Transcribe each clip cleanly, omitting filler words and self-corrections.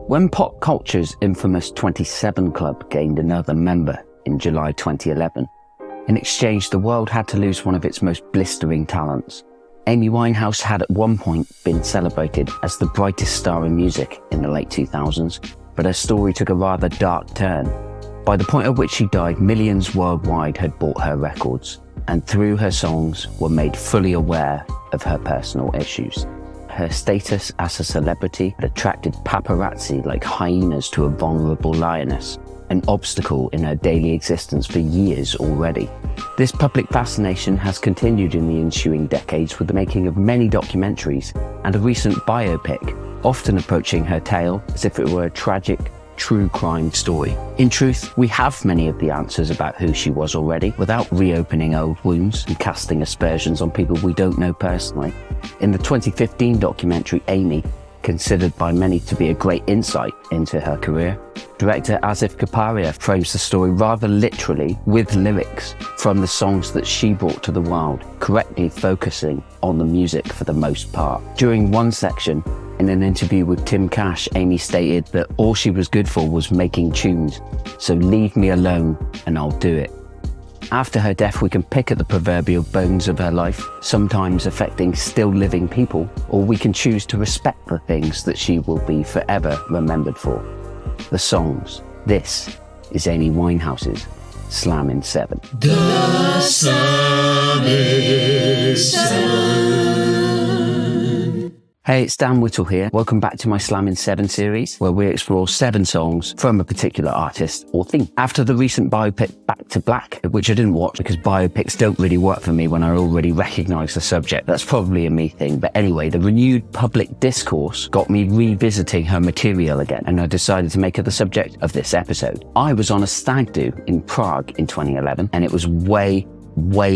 When pop culture's infamous 27 Club gained another member in July 2011, in exchange the world had to lose one of its most blistering talents. Amy Winehouse had at one point been celebrated as the brightest star in music in the late 2000s, but her story took a rather dark turn. By the point at which she died, millions worldwide had bought her records, and through her songs were made fully aware of her personal issues. Her status as a celebrity had attracted paparazzi like hyenas to a vulnerable lioness, an obstacle in her daily existence for years already. This public fascination has continued in the ensuing decades with the making of many documentaries and a recent biopic, often approaching her tale as if it were a tragic, true crime story. In truth, we have many of the answers about who she was already, without reopening old wounds and casting aspersions on people we don't know personally. In the 2015 documentary Amy, considered by many to be a great insight into her career, director Asif Kaparia frames the story rather literally with lyrics from the songs that she brought to the world, correctly focusing on the music for the most part. During one section, in an interview with Tim Cash, Amy stated that all she was good for was making tunes, so leave me alone and I'll do it. After her death, we can pick at the proverbial bones of her life, sometimes affecting still living people, or we can choose to respect the things that she will be forever remembered for. The songs. This is Amy Winehouse's Slammin' 7. The Slammin' 7. Hey, it's Dan Whittle here. Welcome back to my Slammin' 7 series, where we explore 7 songs from a particular artist or theme. After the recent biopic Back to Black, which I didn't watch because biopics don't really work for me when I already recognise the subject. That's probably a me thing. But anyway, the renewed public discourse got me revisiting her material again, and I decided to make her the subject of this episode. I was on a stag do in Prague in 2011, and it was way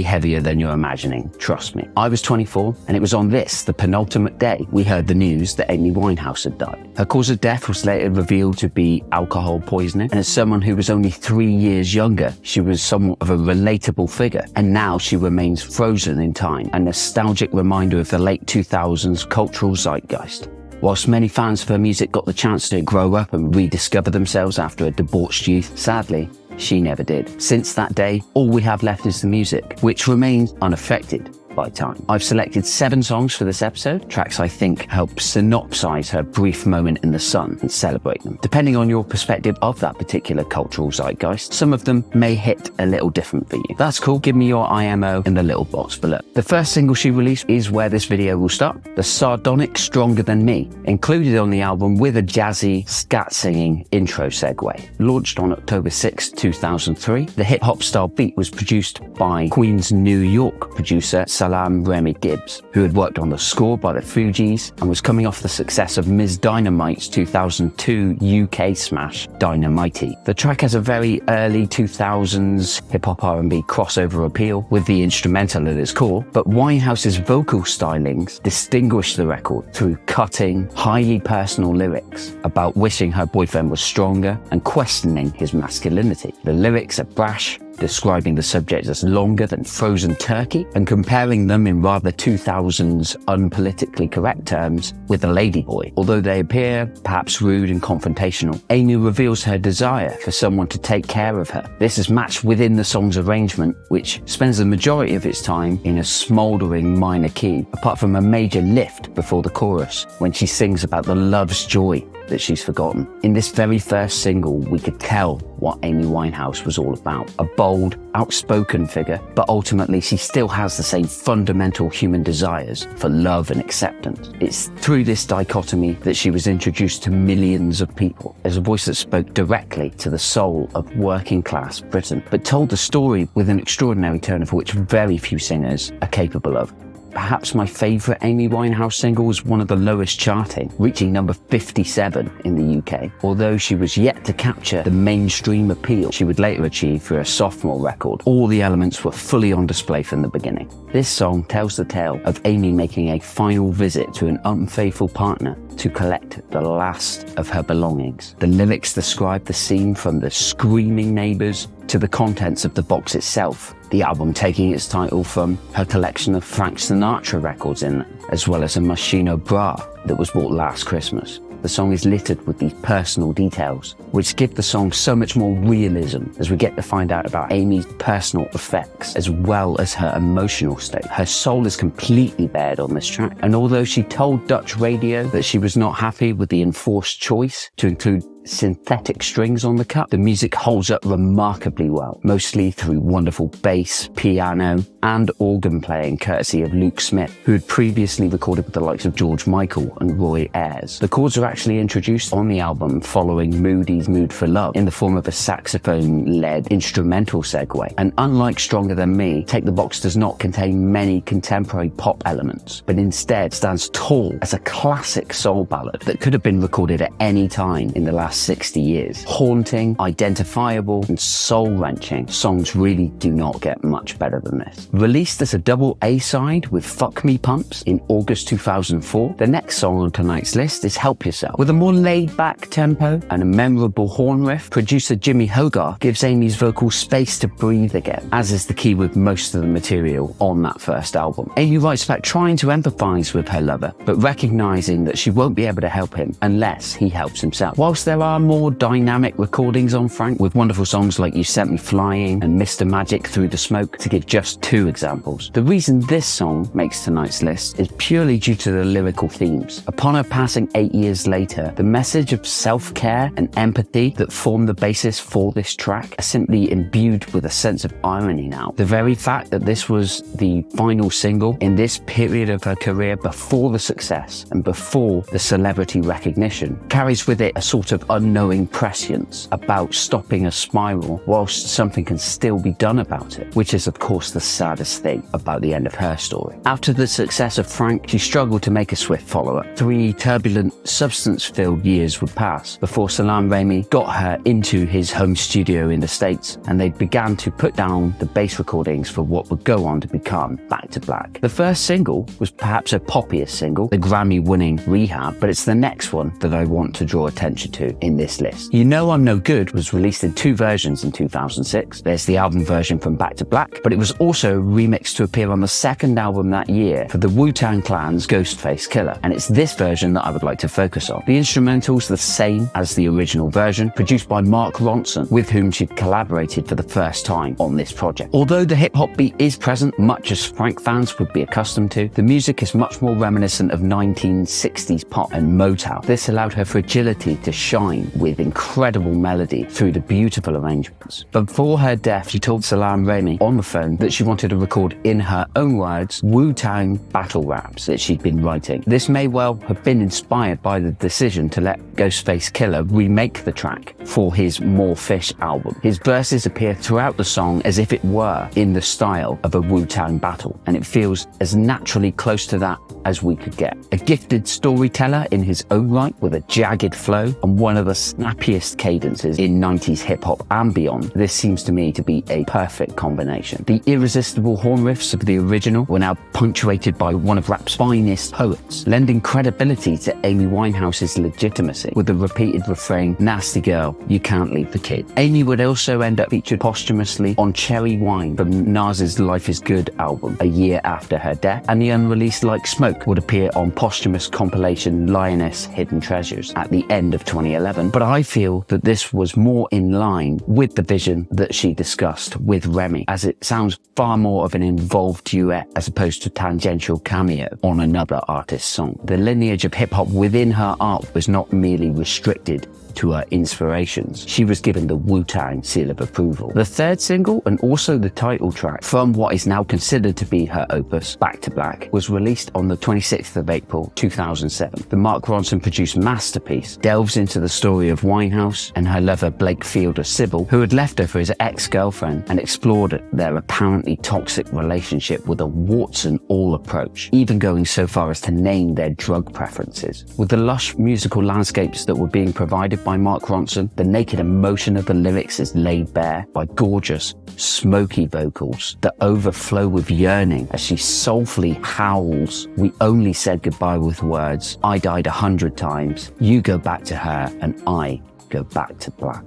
heavier than you're imagining, trust me. I was 24, and it was on this, the penultimate day, we heard the news that Amy Winehouse had died. Her cause of death was later revealed to be alcohol poisoning, and as someone who was only 3 years younger, she was somewhat of a relatable figure, and now she remains frozen in time, a nostalgic reminder of the late 2000s cultural zeitgeist. Whilst many fans of her music got the chance to grow up and rediscover themselves after a debauched youth, sadly, she never did. Since that day, all we have left is the music, which remains unaffected by time. I've selected 7 songs for this episode, tracks I think help synopsize her brief moment in the sun and celebrate them. Depending on your perspective of that particular cultural zeitgeist, some of them may hit a little different for you. That's cool, give me your IMO in the little box below. The first single she released is where this video will start, the sardonic Stronger Than Me, included on the album with a jazzy, scat-singing intro segue. Launched on October 6, 2003, the hip-hop style beat was produced by Queen's New York producer Salam Remy Gibbs, who had worked on the score by the Fugees and was coming off the success of Ms. Dynamite's 2002 UK smash Dynamite. The track has a very early 2000s hip-hop R&B crossover appeal with the instrumental at its core, but Winehouse's vocal stylings distinguish the record through cutting, highly personal lyrics about wishing her boyfriend was stronger and questioning his masculinity. The lyrics are brash, describing the subject as longer than frozen turkey and comparing them in rather 2000s unpolitically correct terms with a ladyboy. Although they appear perhaps rude and confrontational, Amy reveals her desire for someone to take care of her. This is matched within the song's arrangement, which spends the majority of its time in a smouldering minor key, apart from a major lift before the chorus when she sings about the love's joy that she's forgotten. In this very first single, we could tell what Amy Winehouse was all about. A bold, outspoken figure, but ultimately she still has the same fundamental human desires for love and acceptance. It's through this dichotomy that she was introduced to millions of people as a voice that spoke directly to the soul of working class Britain, but told the story with an extraordinary turn of which very few singers are capable of. Perhaps my favourite Amy Winehouse single was one of the lowest charting, reaching number 57 in the UK, although she was yet to capture the mainstream appeal she would later achieve for her sophomore record. All the elements were fully on display from the beginning. This song tells the tale of Amy making a final visit to an unfaithful partner to collect the last of her belongings. The lyrics describe the scene from the screaming neighbours to the contents of the box itself, the album taking its title from her collection of Frank Sinatra records in it, as well as a Moschino bra that was bought last Christmas. the song is littered with these personal details, which give the song so much more realism as we get to find out about Amy's personal effects as well as her emotional state. Her soul is completely bared on this track, and although she told Dutch radio that she was not happy with the enforced choice to include synthetic strings on the cut, the music holds up remarkably well, mostly through wonderful bass, piano, and organ playing courtesy of Luke Smith, who had previously recorded with the likes of George Michael and Roy Ayers. The chords are actually introduced on the album following Moody's Mood for Love in the form of a saxophone-led instrumental segue, and unlike Stronger Than Me, Take the Box does not contain many contemporary pop elements, but instead stands tall as a classic soul ballad that could have been recorded at any time in the last 60 years. Haunting, identifiable, and soul-wrenching, songs really do not get much better than this. Released as a double A-side with Fuck Me Pumps in August 2004, the next song on tonight's list is Help Yourself. With a more laid-back tempo and a memorable horn riff, producer Jimmy Hogarth gives Amy's vocals space to breathe again, as is the key with most of the material on that first album. Amy writes about trying to empathize with her lover, but recognizing that she won't be able to help him unless he helps himself. Whilst there are more dynamic recordings on Frank, with wonderful songs like You Sent Me Flying and Mr. Magic Through the Smoke, to give just two examples. The reason this song makes tonight's list is purely due to the lyrical themes. Upon her passing 8 years later, the message of self-care and empathy that form the basis for this track are simply imbued with a sense of irony now. The very fact that this was the final single in this period of her career before the success and before the celebrity recognition carries with it a sort of unknowing prescience about stopping a spiral whilst something can still be done about it, which is of course the saddest thing about the end of her story. After the success of Frank, she struggled to make a swift follow-up. 3 turbulent, substance-filled years would pass before Salaam Remi got her into his home studio in the States, and they began to put down the bass recordings for what would go on to become Back to Black. The first single was perhaps her poppiest single, the Grammy-winning Rehab, but it's the next one that I want to draw attention to in this list. You Know I'm No Good was released in 2 versions in 2006. There's the album version from Back to Black, but it was also remixed to appear on the second album that year for the Wu-Tang Clan's Ghostface Killah, and it's this version that I would like to focus on. The instrumental's the same as the original version, produced by Mark Ronson, with whom she'd collaborated for the first time on this project. Although the hip-hop beat is present, much as Frank fans would be accustomed to, the music is much more reminiscent of 1960s pop and Motown. This allowed her fragility to shine with incredible melody through the beautiful arrangements. Before her death, she told Salaam Remi on the phone that she wanted to record, in her own words, Wu-Tang battle raps that she'd been writing. This may well have been inspired by the decision to let Ghostface Killah remake the track for his More Fish album. His verses appear throughout the song as if it were in the style of a Wu-Tang battle, and it feels as naturally close to that as we could get. A gifted storyteller in his own right, with a jagged flow and one of the snappiest cadences in 90s hip-hop and beyond, this seems to me to be a perfect combination. The irresistible horn riffs of the original were now punctuated by one of rap's finest poets, lending credibility to Amy Winehouse's legitimacy with the repeated refrain, "Nasty girl, you can't leave the kid." Amy would also end up featured posthumously on Cherry Wine from Nas's Life is Good album a year after her death, and the unreleased Like Smoke would appear on posthumous compilation Lioness Hidden Treasures at the end of 2011. But I feel that this was more in line with the vision that she discussed with Remi, as it sounds far more of an involved duet as opposed to tangential cameo on another artist's song. The lineage of hip-hop within her art was not merely restricted to her inspirations. She was given the Wu-Tang seal of approval. The third single, and also the title track from what is now considered to be her opus, Back to Black, was released on the 26th of April 2007. The Mark Ronson produced masterpiece delves into the story of Winehouse and her lover Blake Fielder Sybil, who had left her for his ex-girlfriend, and explored their apparently toxic relationship with a warts and all approach, even going so far as to name their drug preferences. With the lush musical landscapes that were being provided by Mark Ronson, the naked emotion of the lyrics is laid bare by gorgeous, smoky vocals that overflow with yearning as she soulfully howls, "We only said goodbye with words. I died 100 times. You go back to her and I go back to black."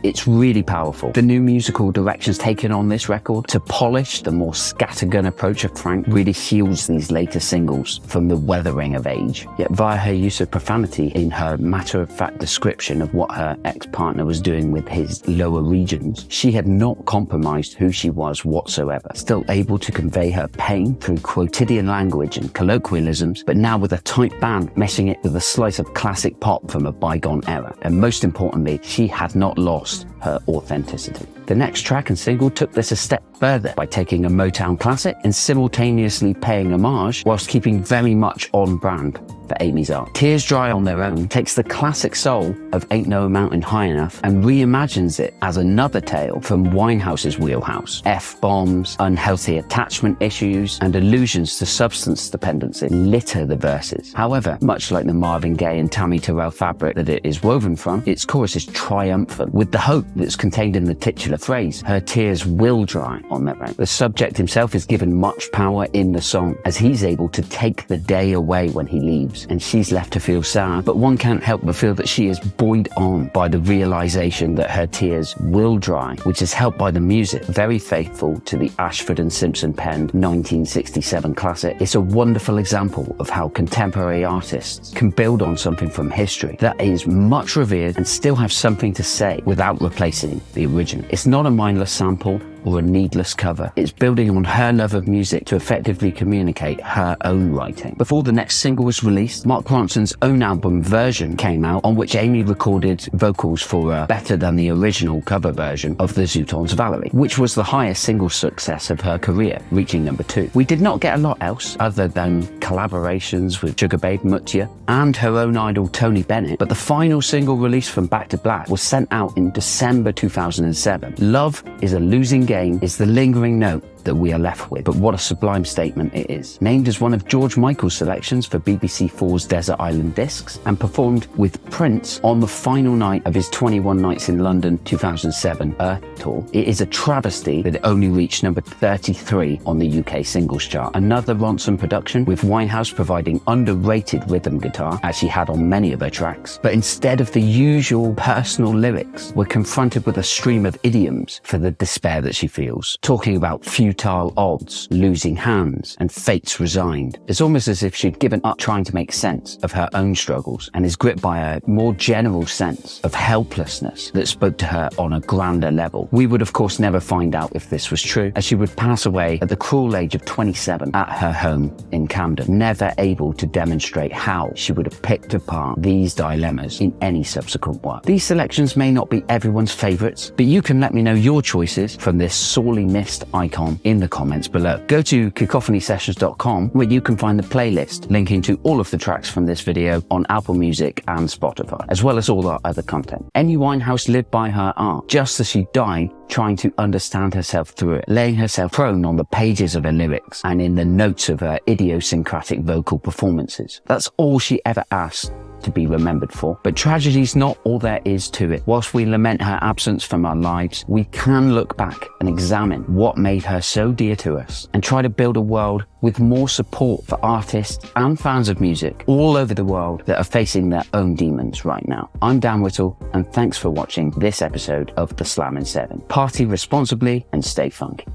It's really powerful. The new musical directions taken on this record to polish the more scattergun approach of Frank really heals these later singles from the weathering of age. Yet via her use of profanity in her matter-of-fact description of what her ex-partner was doing with his lower regions, she had not compromised who she was whatsoever, still able to convey her pain through quotidian language and colloquialisms, but now with a tight band meshing it with a slice of classic pop from a bygone era. And most importantly, she had not lost her authenticity. The next track and single took this a step further by taking a Motown classic and simultaneously paying homage whilst keeping very much on brand for Amy's art. Tears Dry on Their Own takes the classic soul of Ain't No Mountain High Enough and reimagines it as another tale from Winehouse's wheelhouse. F-bombs, unhealthy attachment issues, and allusions to substance dependency litter the verses. However, much like the Marvin Gaye and Tammy Terrell fabric that it is woven from, its chorus is triumphant with the hope that's contained in the titular phrase, her tears will dry on their own. The subject himself is given much power in the song as he's able to take the day away when he leaves, and she's left to feel sad, but one can't help but feel that she is buoyed on by the realization that her tears will dry, which is helped by the music, very faithful to the Ashford and Simpson penned 1967 classic. It's a wonderful example of how contemporary artists can build on something from history that is much revered and still have something to say without replacing the original. It's not a mindless sample or a needless cover. It's building on her love of music to effectively communicate her own writing. Before the next single was released, Mark Ronson's own album Version came out, on which Amy recorded vocals for a better than the original cover version of the Zootons' Valerie, which was the highest single success of her career, reaching number 2. We did not get a lot else other than collaborations with Sugar Babe Mutya and her own idol Tony Bennett, but the final single released from Back to Black was sent out in December 2007. Love is a losing game is the lingering note that we are left with, but what a sublime statement it is. Named as one of George Michael's selections for BBC4's Desert Island Discs and performed with Prince on the final night of his 21 Nights in London 2007 Earth Tour, it is a travesty that it only reached number 33 on the UK singles chart. Another Ronson production, with Winehouse providing underrated rhythm guitar, as she had on many of her tracks, but instead of the usual personal lyrics, we're confronted with a stream of idioms for the despair that she feels, talking about futile odds, losing hands, and fates resigned. It's almost as if she'd given up trying to make sense of her own struggles and is gripped by a more general sense of helplessness that spoke to her on a grander level. We would of course never find out if this was true, as she would pass away at the cruel age of 27 at her home in Camden, never able to demonstrate how she would have picked apart these dilemmas in any subsequent work. These selections may not be everyone's favourites, but you can let me know your choices from this sorely missed icon in the comments below. Go to cacophonysessions.com where you can find the playlist linking to all of the tracks from this video on Apple Music and Spotify, as well as all our other content. Amy Winehouse lived by her art, just as she died trying to understand herself through it, laying herself prone on the pages of her lyrics and in the notes of her idiosyncratic vocal performances. That's all she ever asked to be remembered for. But tragedy's not all there is to it. Whilst we lament her absence from our lives, we can look back and examine what made her so dear to us and try to build a world with more support for artists and fans of music all over the world that are facing their own demons right now. I'm Dan Whittle, and thanks for watching this episode of The Slammin' 7. Party responsibly and stay funky.